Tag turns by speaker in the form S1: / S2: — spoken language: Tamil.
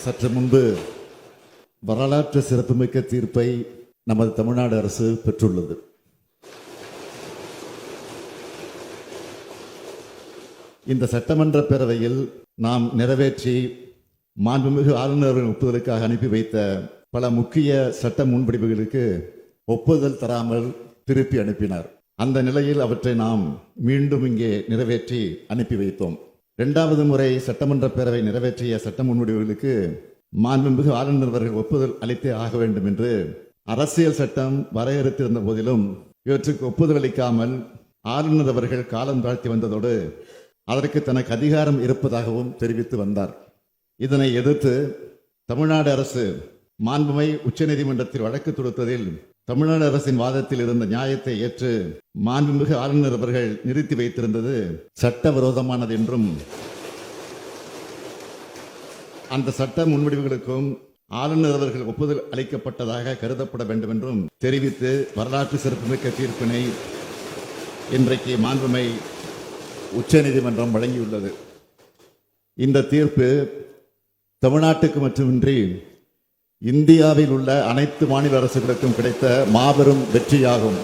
S1: சற்று முன்பு வரலாற்று சிறப்புமிக்க தீர்ப்பை நமது தமிழ்நாடு அரசு பெற்றுள்ளது. இந்த சட்டமன்ற பேரவையில் நாம் நிறைவேற்றி மாண்புமிகு ஆளுநரின் ஒப்புதலுக்காக அனுப்பி வைத்த பல முக்கிய சட்ட முன்வடிவுகளுக்கு ஒப்புதல் தராமல் திருப்பி அனுப்பினார். அந்த நிலையில் அவற்றை நாம் மீண்டும் இங்கே நிறைவேற்றி அனுப்பி வைத்தோம். இரண்டாவது முறை சட்டமன்ற பேரவை நிறைவேற்றிய சட்ட முன்வடிவுகளுக்கு மாண்புமிகு ஆளுநர் அவர்கள் ஒப்புதல் அளித்தே ஆக வேண்டும் என்று அரசியல் சட்டம் வரையறுத்திருந்த போதிலும் இவற்றுக்கு ஒப்புதல் அளிக்காமல் ஆளுநர் அவர்கள் காலம் தாழ்த்தி வந்ததோடு அதற்கு தனக்கு அதிகாரம் இருப்பதாகவும் தெரிவித்து வந்தார். இதனை எதிர்த்து தமிழ்நாடு அரசு மாண்புமை உச்சநீதிமன்றத்தில் வழக்கு தொடுத்ததில் தமிழ்நாடு அரசின் வாதத்தில் இருந்த நியாயத்தை ஏற்று மாண்புமிகு ஆளுநர் அவர்கள் நிறுத்தி வைத்திருந்தது சட்டவிரோதமானது என்றும் அந்த சட்ட முன்வடிவுகளுக்கும் ஆளுநர் அவர்கள் ஒப்புதல் அளிக்கப்பட்டதாக கருதப்பட வேண்டும் என்றும் தெரிவித்து வரலாற்று சிறப்புமிக்க தீர்ப்பினை இன்றைக்கு மாண்புமை உச்சநீதிமன்றம் வழங்கியுள்ளது. இந்த தீர்ப்பு தமிழ்நாட்டுக்கு மட்டுமின்றி இந்தியாவில் உள்ள அனைத்து மாநில அரசுகளுக்கும் கிடைத்த மாபெரும் வெற்றியாகும்.